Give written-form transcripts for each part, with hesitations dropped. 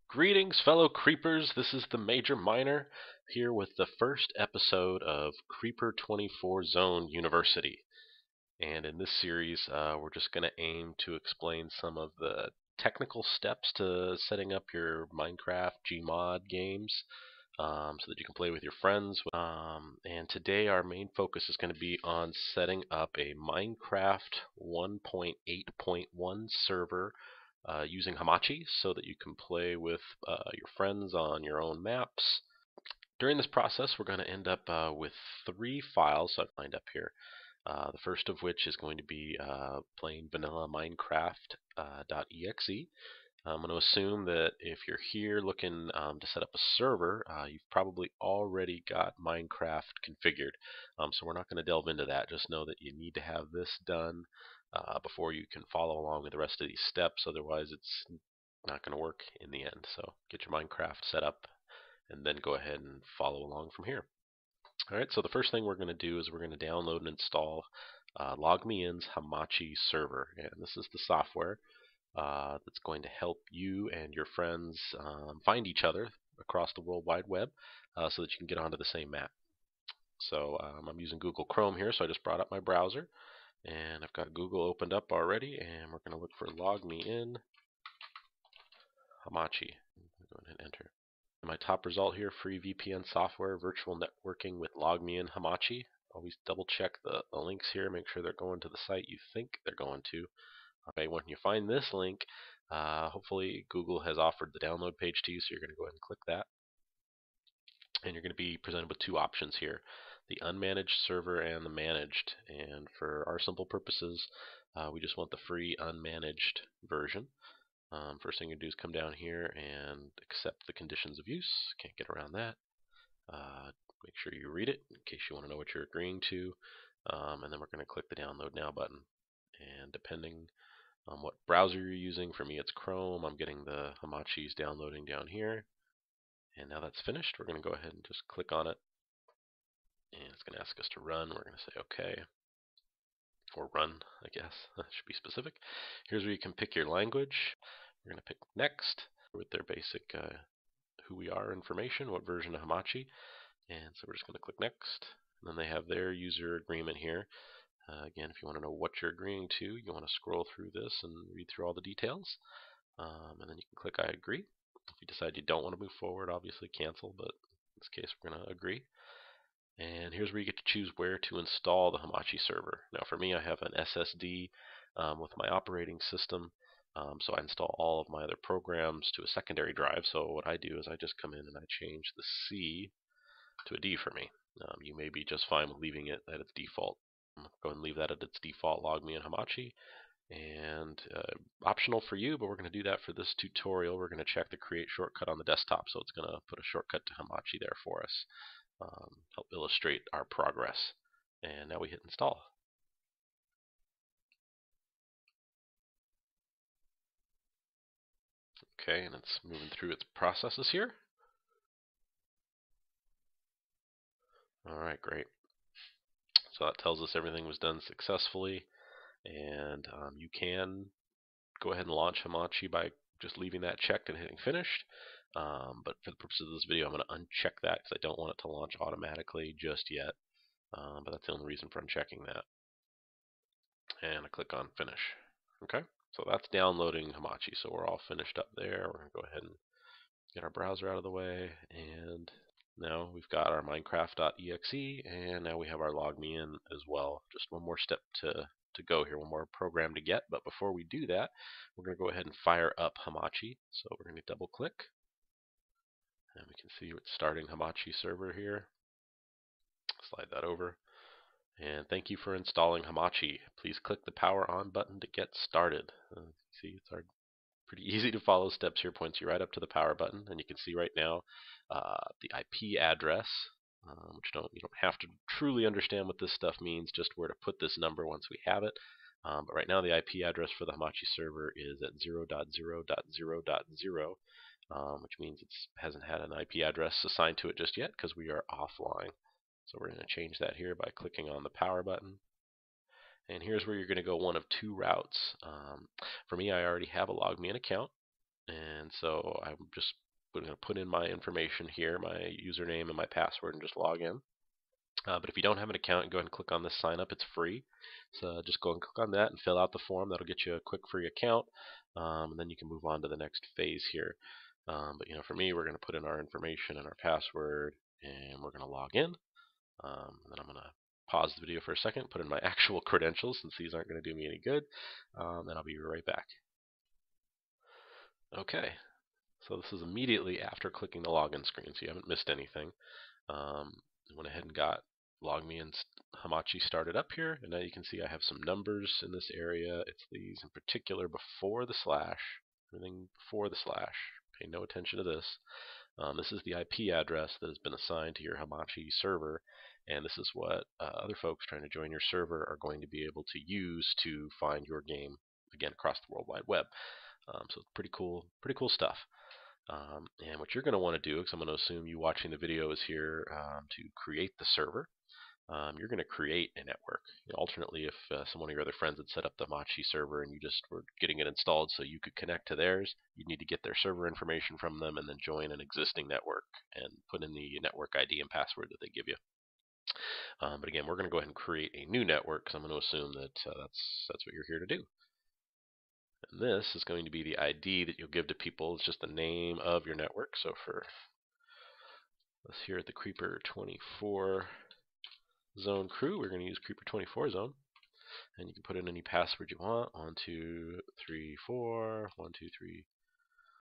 Greetings, fellow creepers. This is the Major Miner here with the first episode of Creeper24 Zone University. And in this series, we're just going to aim to explain some of the technical steps to setting up your Minecraft Gmod games so that you can play with your friends. And today, our main focus is going to be on setting up a Minecraft 1.8.1 server using Hamachi so that you can play with your friends on your own maps. During this process, we're going to end up with 3 files I've lined up here. The first of which is going to be plain vanilla Minecraft.exe. I'm going to assume that if you're here looking to set up a server, you've probably already got Minecraft configured. So we're not going to delve into that. Just know that you need to have this done before you can follow along with the rest of these steps. Otherwise, it's not going to work in the end. So get your Minecraft set up and then go ahead and follow along from here. Alright, so the first thing we're going to do is we're going to download and install LogMeIn's Hamachi server. And this is the software that's going to help you and your friends find each other across the World Wide Web so that you can get onto the same map. So I'm using Google Chrome here, so I just brought up my browser. And I've got Google opened up already, and we're going to look for LogMeIn Hamachi. Go ahead and enter. My top result here, free VPN software, virtual networking with LogMeIn Hamachi. Always double check the links here, make sure they're going to the site you think they're going to. Okay, when you find this link, hopefully Google has offered the download page to you, so you're going to go ahead and click that. And you're going to be presented with 2 options here, the unmanaged server and the managed. And for our simple purposes, we just want the free unmanaged version. First thing you do is come down here and accept the conditions of use. Can't get around that. Make sure you read it in case you want to know what you're agreeing to. And then we're going to click the Download Now button. And depending on what browser you're using, for me it's Chrome. I'm getting the Hamachi's downloading down here. And now that's finished, we're going to go ahead and just click on it. And it's going to ask us to run. We're going to say OK. Or run, I guess. That should be specific. Here's where you can pick your language. We're going to pick next with their basic who we are information, what version of Hamachi. And so we're just going to click next. And then they have their user agreement here. Again, if you want to know what you're agreeing to, you want to scroll through this and read through all the details. And then you can click I agree. If you decide you don't want to move forward, obviously cancel, but in this case we're going to agree. And here's where you get to choose where to install the Hamachi server. Now for me, I have an SSD with my operating system, so I install all of my other programs to a secondary drive. So what I do is I just come in and I change the C to a D for me. You may be just fine with leaving it at its default. Go ahead and leave that at its default, LogMeIn Hamachi. And optional for you, but we're going to do that for this tutorial. We're going to check the create shortcut on the desktop, so it's going to put a shortcut to Hamachi there for us. Help illustrate our progress. And now we hit install. Okay, and it's moving through its processes here. Alright, great. So that tells us everything was done successfully, and you can go ahead and launch Hamachi by just leaving that checked and hitting finished. But for the purpose of this video, I'm going to uncheck that because I don't want it to launch automatically just yet. But that's the only reason for unchecking that. And I click on finish. Okay, so that's downloading Hamachi. So we're all finished up there. We're going to go ahead and get our browser out of the way. And now we've got our Minecraft.exe, and now we have our LogMeIn as well. Just one more step to go here, one more program to get. But before we do that, we're going to go ahead and fire up Hamachi. So we're going to double click. And we can see it's starting Hamachi server here. Slide that over. And thank you for installing Hamachi. Please click the power on button to get started. See, it's our pretty easy to follow steps here. Points you right up to the power button, and you can see right now the IP address, which you don't have to truly understand what this stuff means, just where to put this number once we have it. But right now the IP address for the Hamachi server is at 0.0.0.0, which means it hasn't had an IP address assigned to it just yet because we are offline. So we're going to change that here by clicking on the power button. And here's where you're going to go one of 2 routes. For me, I already have a LogMeIn account, And so I'm just going to put in my information here, my username and my password, and just log in. But if you don't have an account, go ahead and click on this sign up. It's free. So just go and click on that and fill out the form. That'll get you a quick free account. And then you can move on to the next phase here. But for me, we're going to put in our information and our password, and we're going to log in. And then I'm going to pause the video for a second, put in my actual credentials since these aren't going to do me any good. And I'll be right back. Okay, so this is immediately after clicking the login screen, so you haven't missed anything. I went ahead and got LogMeIn Hamachi started up here, and now you can see I have some numbers in this area. It's these in particular before the slash, everything before the slash. Pay no attention to this. This is the IP address that has been assigned to your Hamachi server, and this is what other folks trying to join your server are going to be able to use to find your game, again, across the World Wide Web. So it's pretty cool stuff. And what you're going to want to do, because I'm going to assume you watching the video is here to create the server, you're going to create a network. Alternately, if some of your other friends had set up the Hamachi server and you just were getting it installed so you could connect to theirs, you'd need to get their server information from them and then join an existing network and put in the network ID and password that they give you. But again, we're going to go ahead and create a new network because I'm going to assume that that's what you're here to do. And this is going to be the ID that you'll give to people. It's just the name of your network. So for us here at the Creeper24 Zone crew, we're going to use Creeper24 Zone. And you can put in any password you want. 1, 2, 3, 4. 1, 2, 3,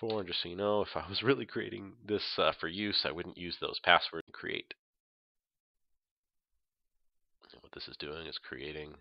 4. And just so you know, if I was really creating this for use, I wouldn't use those passwords and create. And what this is doing is creating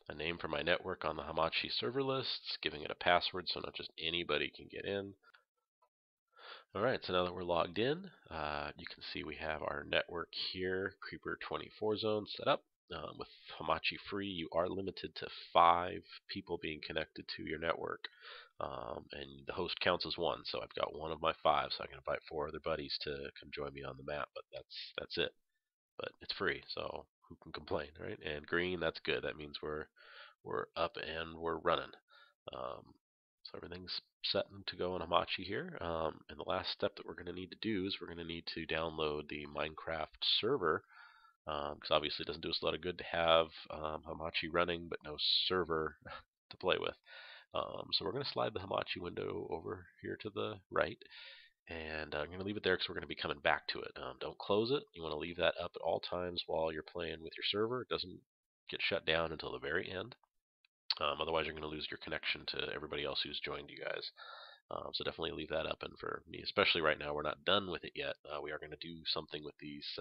a name for my network on the Hamachi server lists, giving it a password so not just anybody can get in. Alright, so now that we're logged in, you can see we have our network here, Creeper24 Zone, set up. With Hamachi Free, you are limited to 5 people being connected to your network. And the host counts as 1, so I've got 1 of my 5, so I can invite 4 other buddies to come join me on the map, but that's it. But it's free, so who can complain, right? And green, that's good. That means we're up and we're running. So everything's set to go in Hamachi here. And the last step that we're going to need to do is we're going to need to download the Minecraft server, because obviously it doesn't do us a lot of good to have Hamachi running but no server to play with. So we're going to slide the Hamachi window over here to the right. And I'm going to leave it there because we're going to be coming back to it. Don't close it. You want to leave that up at all times while you're playing with your server. It doesn't get shut down until the very end. Otherwise, you're going to lose your connection to everybody else who's joined you guys. So definitely leave that up. And for me, especially right now, we're not done with it yet. We are going to do something with these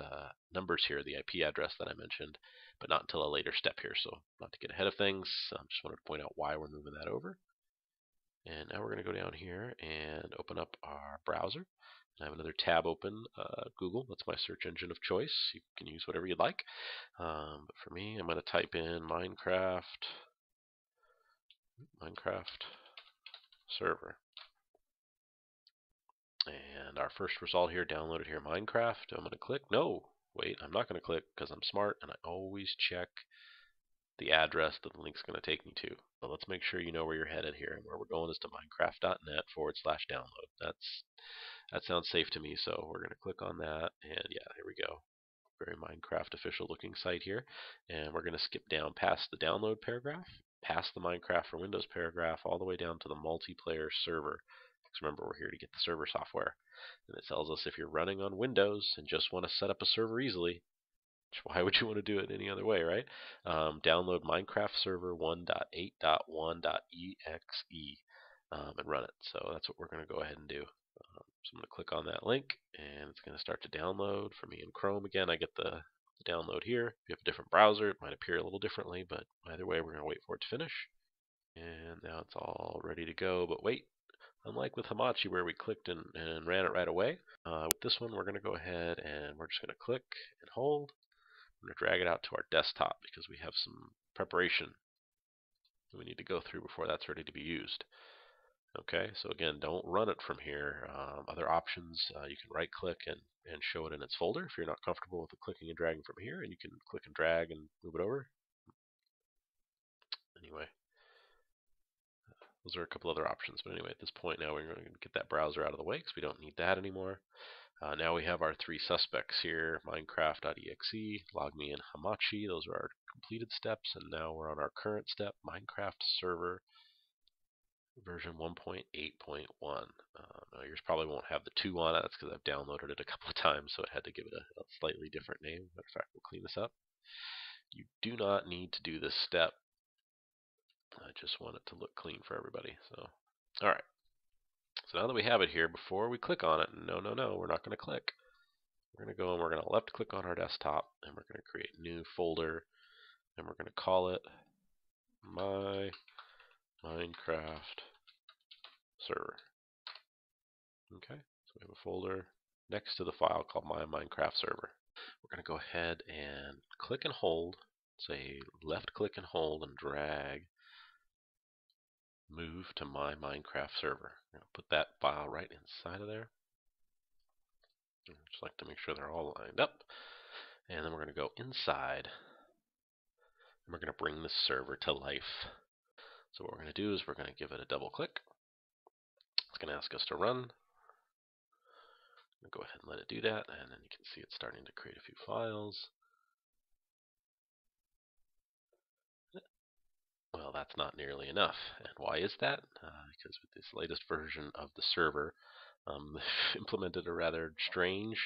numbers here, the IP address that I mentioned, but not until a later step here. So not to get ahead of things, just wanted to point out why we're moving that over. And now we're going to go down here and open up our browser. I have another tab open, Google. That's my search engine of choice. You can use whatever you'd like. But for me, I'm going to type in Minecraft server. And our first result here, downloaded here, Minecraft. I'm going to click. No, wait, I'm not going to click because I'm smart and I always check the address that the link's going to take me to. But let's make sure you know where you're headed here. And where we're going is to minecraft.net/download. That sounds safe to me, so we're going to click on that. And yeah, here we go. Very Minecraft official looking site here. And we're going to skip down past the download paragraph, past the Minecraft for Windows paragraph, all the way down to the multiplayer server. Because remember, we're here to get the server software. And it tells us if you're running on Windows and just want to set up a server easily, why would you want to do it any other way, right? Download Minecraft Server 1.8.1.exe and run it. So that's what we're going to go ahead and do. So I'm going to click on that link, and it's going to start to download. For me in Chrome, again, I get the download here. If you have a different browser, it might appear a little differently, but either way, we're going to wait for it to finish. And now it's all ready to go, but wait. Unlike with Hamachi where we clicked and ran it right away, with this one, we're going to go ahead and we're just going to click and hold. I'm going to drag it out to our desktop because we have some preparation that we need to go through before that's ready to be used. Okay, so again, don't run it from here. Other options, you can right click and show it in its folder if you're not comfortable with the clicking and dragging from here, and you can click and drag and move it over. Anyway, Those are a couple other options. But anyway, at this point now we're going to get that browser out of the way because we don't need that anymore. Now we have our three suspects here, Minecraft.exe, LogMeIn Hamachi. Those are our completed steps, and now we're on our current step, Minecraft server version 1.8.1. Now yours probably won't have the 2 on it. That's because I've downloaded it a couple of times, so it had to give it a slightly different name. Matter of fact, we'll clean this up. You do not need to do this step. I just want it to look clean for everybody. So, all right. So now that we have it here, before we click on it, no, we're not going to click. We're going to go and we're going to left click on our desktop, and we're going to create a new folder, and we're going to call it My Minecraft Server. Okay, so we have a folder next to the file called My Minecraft Server. We're going to go ahead and click and hold, say left click and hold and drag, move to My Minecraft Server. I'm going to put that file right inside of there. Just like to make sure they're all lined up. And then we're going to go inside, and we're going to bring this server to life. So what we're going to do is we're going to give it a double click. It's going to ask us to run. Go ahead and let it do that, and then you can see it's starting to create a few files. Well, that's not nearly enough. And why is that? Because with this latest version of the server, they've implemented a rather strange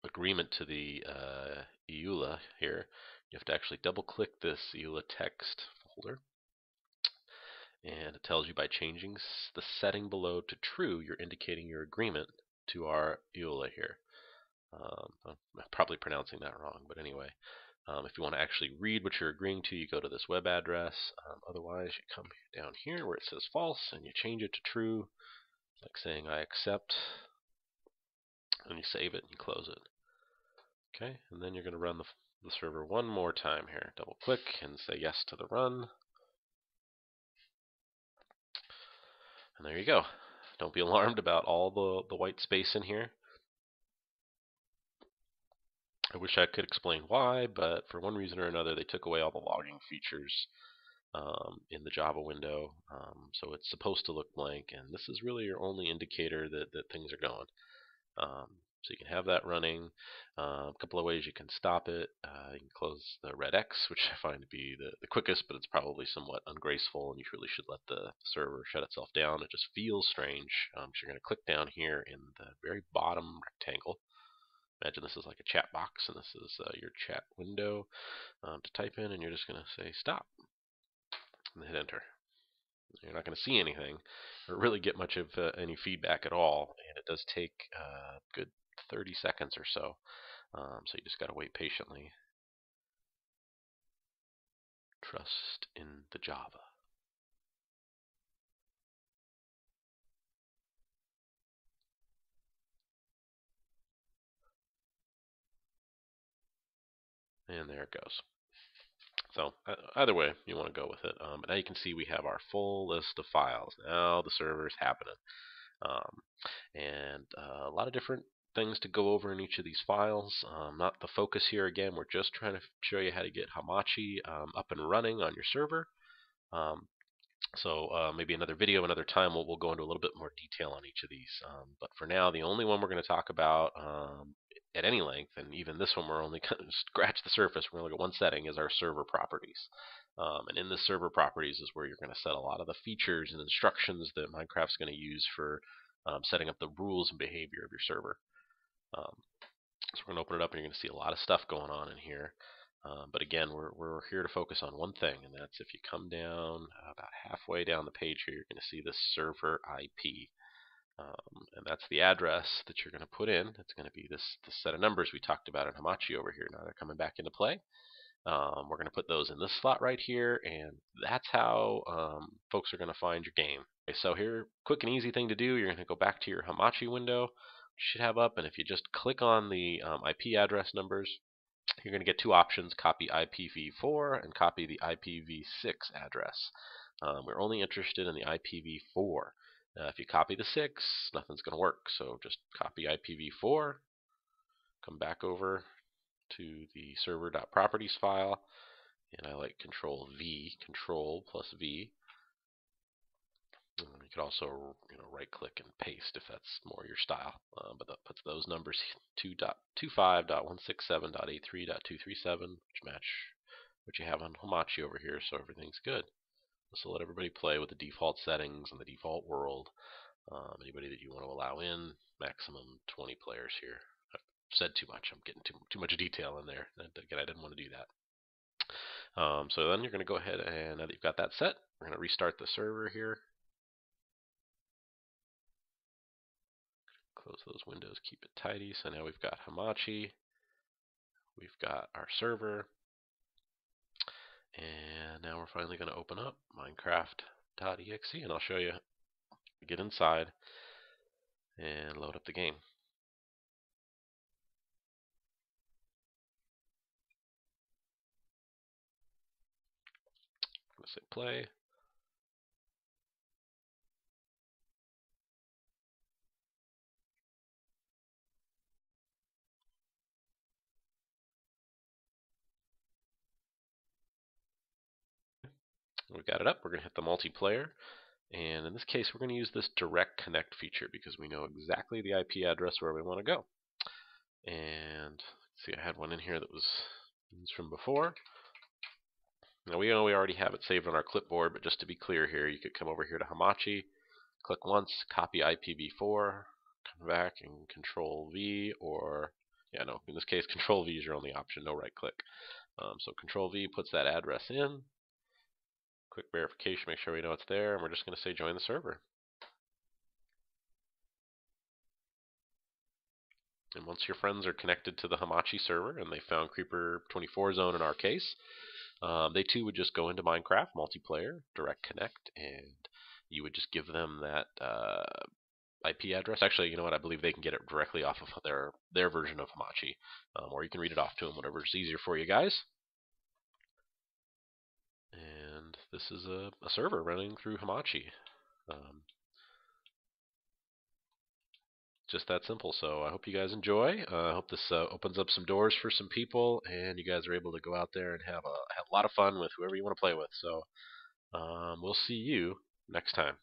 agreement to the EULA here. You have to actually double click this EULA text folder, and it tells you by changing the setting below to true, you're indicating your agreement to our EULA here. I'm probably pronouncing that wrong, but anyway, if you want to actually read what you're agreeing to, you go to this web address. Otherwise, you come down here where it says false, and you change it to true, like saying I accept, and you save it and you close it. Okay, and then you're going to run the server one more time here. Double click and say yes to the run. And there you go. Don't be alarmed about all the white space in here. I wish I could explain why, but for one reason or another, they took away all the logging features in the Java window. So it's supposed to look blank, and this is really your only indicator that things are going. So you can have that running. A couple of ways you can stop it. You can close the red X, which I find to be the quickest, but it's probably somewhat ungraceful, and you really should let the server shut itself down. It just feels strange. So you're going to click down here in the very bottom rectangle. Imagine this is like a chat box, and this is your chat window to type in, and you're just going to say stop and hit enter. You're not going to see anything or really get much of any feedback at all, and it does take a good 30 seconds or so. So you just got to wait patiently. Trust in the Java. And there it goes. So either way, you want to go with it. But now you can see we have our full list of files. Now the server's happening. And a lot of different things to go over in each of these files. Not the focus here. Again, we're just trying to show you how to get Hamachi up and running on your server. So maybe another video, another time, we'll go into a little bit more detail on each of these. But for now, the only one we're going to talk about at any length, and even this one we're only going to scratch the surface, we're going to look at one setting, is our server properties. And in the server properties is where you're going to set a lot of the features and instructions that Minecraft's going to use for setting up the rules and behavior of your server. So we're going to open it up, and you're going to see a lot of stuff going on in here. But again, we're here to focus on one thing, and that's if you come down about halfway down the page here, you're going to see this server IP. And that's the address that you're going to put in. It's going to be this set of numbers we talked about in Hamachi over here. Now they're coming back into play. We're going to put those in this slot right here, and that's how folks are going to find your game. Okay, so here, quick and easy thing to do, you're going to go back to your Hamachi window, which you should have up, and if you just click on the IP address numbers, you're going to get two options: copy IPv4 and copy the IPv6 address. We're only interested in the IPv4. If you copy the 6, nothing's going to work. So just copy IPv4, come back over to the server.properties file, and I like Control V, Control plus V. You could also, right click and paste if that's more your style. But that puts those numbers 2.25.167.83.237, which match what you have on Hamachi over here, so everything's good. So let everybody play with the default settings and the default world. Anybody that you want to allow in, maximum 20 players here. I've said too much. I'm getting too much detail in there. Again, I didn't want to do that. So then you're going to go ahead and, now that you've got that set, we're going to restart the server here. Close those windows, keep it tidy. So now we've got Hamachi, we've got our server, and now we're finally going to open up Minecraft.exe, and I'll show you. Get inside and load up the game. I'm going to say play. We've got it up. We're going to hit the multiplayer. And in this case, we're going to use this direct connect feature because we know exactly the IP address where we want to go. And see, I had one in here that was from before. Now we know we already have it saved on our clipboard, but just to be clear here, you could come over here to Hamachi, click once, copy IPv4, come back and Control V, or in this case, Control V is your only option, no right click. So Control V puts that address in. Quick verification, make sure we know it's there, and we're just going to say join the server. And once your friends are connected to the Hamachi server and they found Creeper24 Zone in our case, they too would just go into Minecraft multiplayer, direct connect, and you would just give them that IP address. Actually, you know what? I believe they can get it directly off of their version of Hamachi, or you can read it off to them, whatever's easier for you guys. And this is a server running through Hamachi. Just that simple. So I hope you guys enjoy. I hope this opens up some doors for some people, and you guys are able to go out there and have a lot of fun with whoever you want to play with. So we'll see you next time.